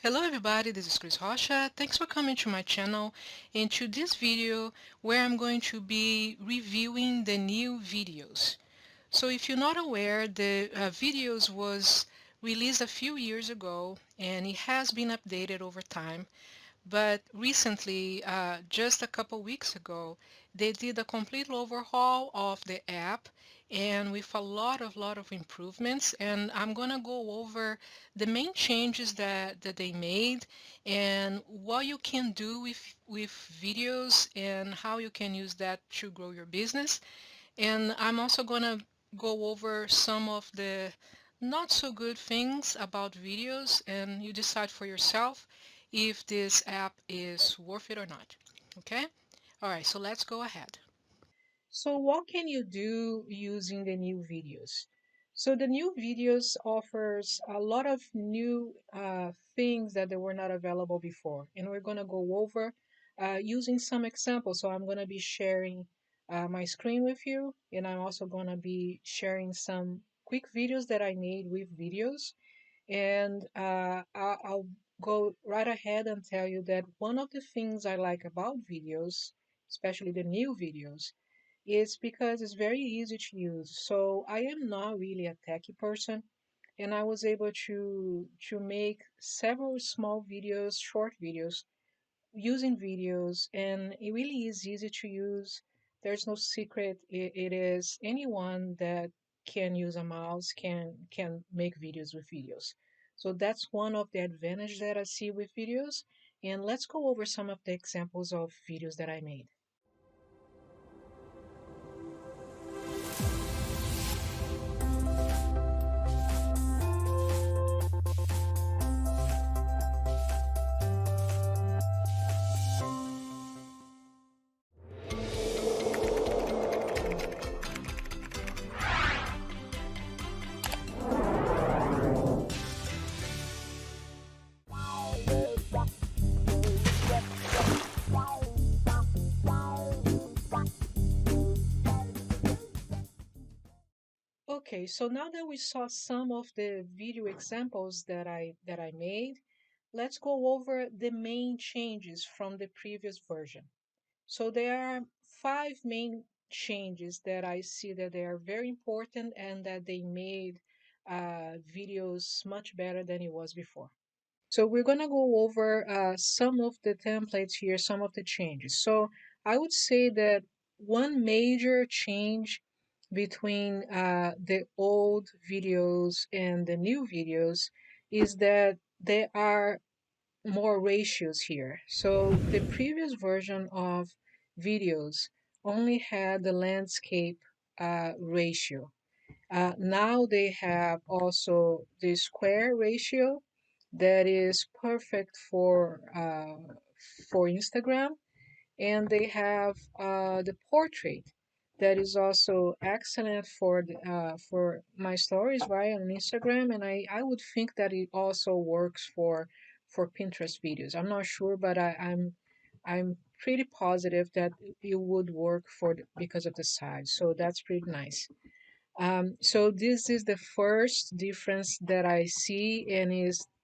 Hello everybody, this is Chris Rocha. Thanks for coming to my channel and to this video where I'm going to be reviewing the new Viddyoze. So if you're not aware, the Viddyoze was released a few years ago and it has been updated over time. But recently, just a couple weeks ago, they did a complete overhaul of the app and with a lot of improvements. And I'm gonna go over the main changes that they made and what you can do with videos and how you can use that to grow your business. And I'm also gonna go over some of the not so good things about videos and you decide for yourself if this app is worth it or not. Okay? All right, so let's go ahead. So what can you do using the new videos? So the new videos offers a lot of new things that they were not available before. And we're going to go over using some examples. So I'm going to be sharing my screen with you. And I'm also going to be sharing some quick videos that I made with Viddyoze. And I'll go right ahead and tell you that one of the things I like about Viddyoze, especially the new Viddyoze, is because it's very easy to use. So I am not really a techie person, and I was able to make several small videos, short videos, using Viddyoze, and it really is easy to use. There's no secret. It is anyone that can use a mouse can make videos with Viddyoze. So that's one of the advantage that I see with Viddyoze. And let's go over some of the examples of videos that I made. Okay, so now that we saw some of the video examples that I made, let's go over the main changes from the previous version. So there are five main changes that I see that they are very important and that they made videos much better than it was before. So we're going to go over some of the templates here, some of the changes. So I would say that one major change between the old videos and the new videos is that there are more ratios here. So the previous version of videos only had the landscape ratio. Now they have also the square ratio that is perfect for Instagram, and they have the portrait that is also excellent for my stories, right, on Instagram, and I would think that it also works for Pinterest videos. I'm not sure, but I'm pretty positive that it would work because of the size. So that's pretty nice. So this is the first difference that I see, and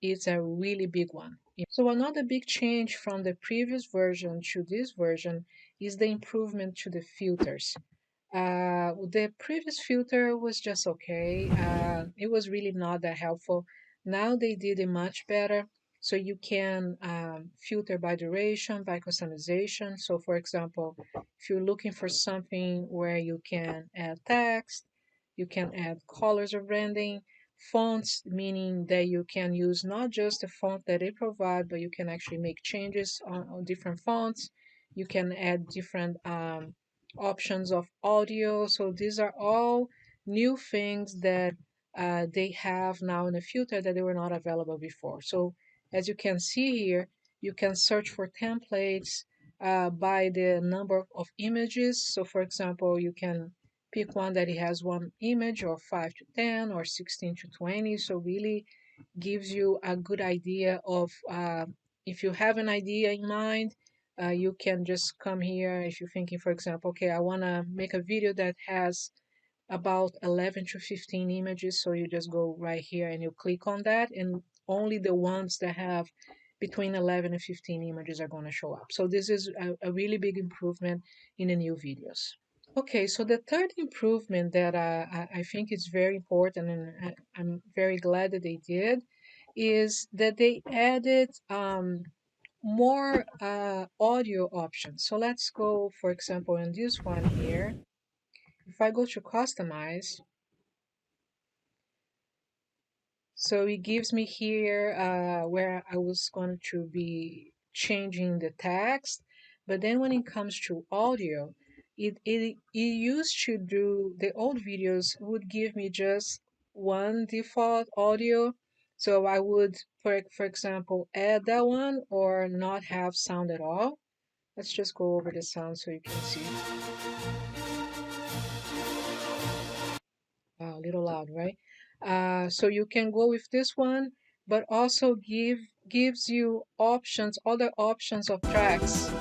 it's a really big one. So another big change from the previous version to this version is the improvement to the filters. The previous filter was just okay. It was really not that helpful. Now they did it much better. So you can filter by duration, by customization. So for example, if you're looking for something where you can add text, you can add colors or branding, fonts, meaning that you can use not just the font that they provide, but you can actually make changes on different fonts. You can add different options of audio. So these are all new things that they have now in the filter that they were not available before. So as you can see here, you can search for templates by the number of images. So for example, you can pick one that it has one image or 5 to 10 or 16 to 20. So really gives you a good idea of if you have an idea in mind, you can just come here. If you're thinking, for example, okay, I want to make a video that has about 11 to 15 images, so you just go right here and you click on that, and only the ones that have between 11 and 15 images are going to show up. So this is a really big improvement in the new videos. Okay, so the third improvement that I think is very important, and I'm very glad that they did, is that they added more audio options. So let's go, for example, in this one here. If I go to customize, so it gives me here where I was going to be changing the text, but then when it comes to audio, it used to do, the old videos would give me just one default audio. So I would, for example, add that one or not have sound at all. Let's just go over the sound so you can see. A little loud, right? So you can go with this one, but also gives you options, other options of tracks.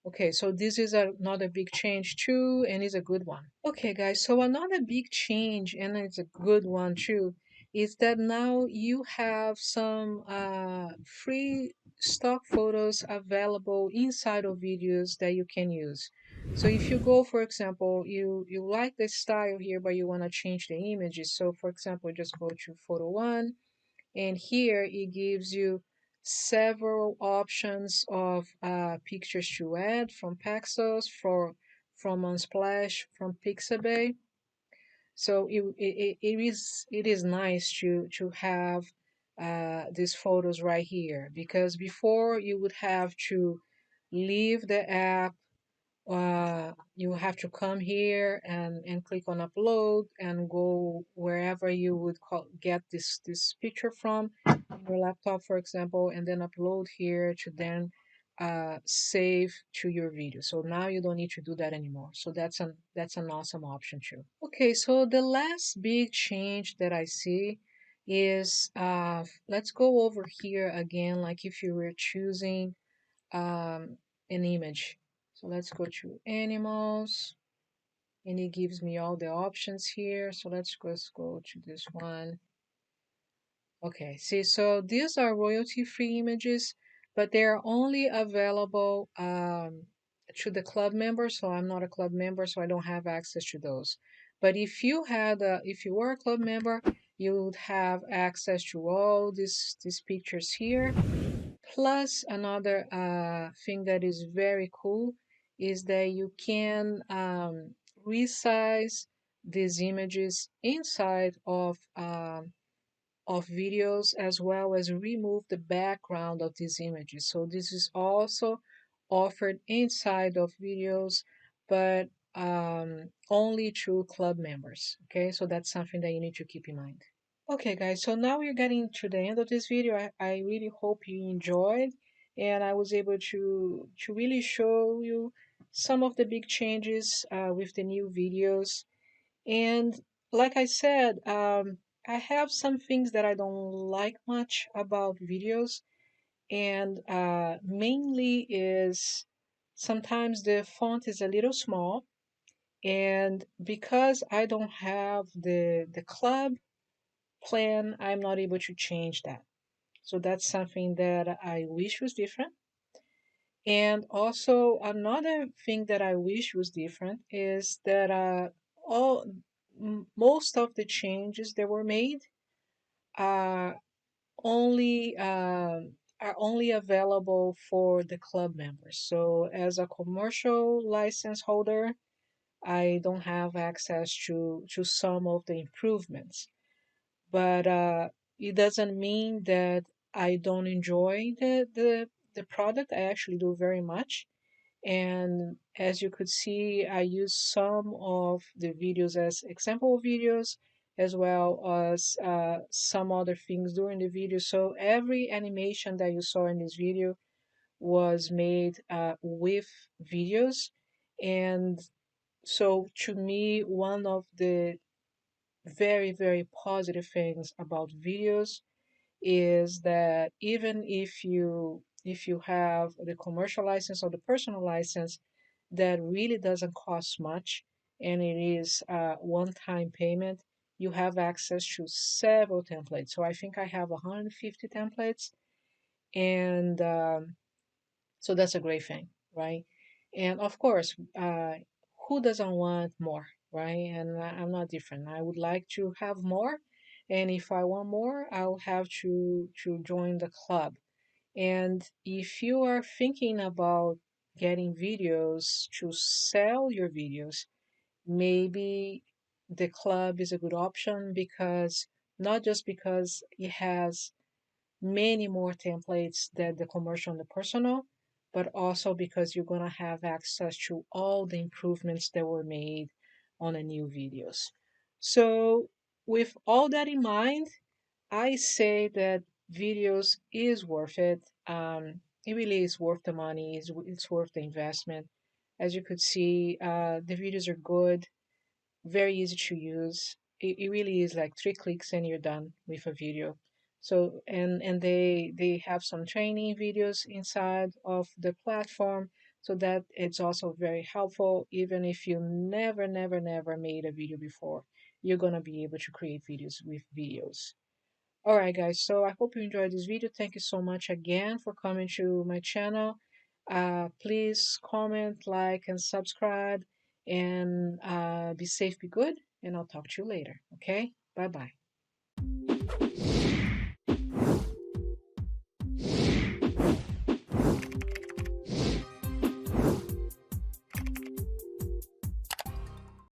Okay, so this is another big change too, and is a good one. Okay, guys, so another big change, and it's a good one too, is that now you have some free stock photos available inside of videos that you can use. So if you go, for example, you like the style here, but you want to change the images. So for example, just go to photo one, and here it gives you several options of pictures to add from Paxos, from Unsplash, from Pixabay. So it is nice to have these photos right here, because before you would have to leave the app, you have to come here and click on upload and go wherever you would get this picture from your laptop, for example, and then upload here to then save to your video. So now you don't need to do that anymore. So that's an awesome option too. Okay, so the last big change that I see is let's go over here again, like if you were choosing um, an image. So let's go to animals, and it gives me all the options here. So let's just go to this one. Okay, see, so these are royalty-free images, but they're only available to the club members. So I'm not a club member, so I don't have access to those. But if you were a club member, you would have access to all these pictures here. Plus, another thing that is very cool is that you can resize these images inside of videos, as well as remove the background of these images. So this is also offered inside of videos, but only to club members. Okay, so that's something that you need to keep in mind. Okay, guys, so now we're getting to the end of this video. I really hope you enjoyed, and I was able to really show you some of the big changes with the new videos. And like I said, I have some things that I don't like much about videos, and mainly is sometimes the font is a little small, and because I don't have the club plan, I'm not able to change that. So that's something that I wish was different. And also another thing that I wish was different is that all most of the changes that were made are only are only available for the club members. So as a commercial license holder, I don't have access to some of the improvements. But it doesn't mean that I don't enjoy the product. I actually do very much. And as you could see, I use some of the videos as example videos, as well as some other things during the video. So every animation that you saw in this video was made with videos. And so to me, one of the very, very positive things about videos is that even if you have the commercial license or the personal license, that really doesn't cost much, and it is a one-time payment. you have access to several templates. So I think I have 150 templates, and so that's a great thing, right? And of course, who doesn't want more, right? And I'm not different. I would like to have more, and if I want more, I'll have to join the club. And if you are thinking about getting videos to sell your videos, maybe the club is a good option, because not just because it has many more templates than the commercial and the personal, but also because you're going to have access to all the improvements that were made on the new videos. So, with all that in mind, I say that videos is worth it. It really is worth the money. It's worth the investment. As you could see, the videos are good, very easy to use. It really is like 3 clicks and you're done with a video. So and they have some training videos inside of the platform, so that it's also very helpful. Even if you never made a video before, you're gonna be able to create videos with Viddyoze. All right, guys. So I hope you enjoyed this video. Thank you so much again for coming to my channel. Please comment, like, and subscribe. And be safe, be good. And I'll talk to you later. Okay? Bye bye.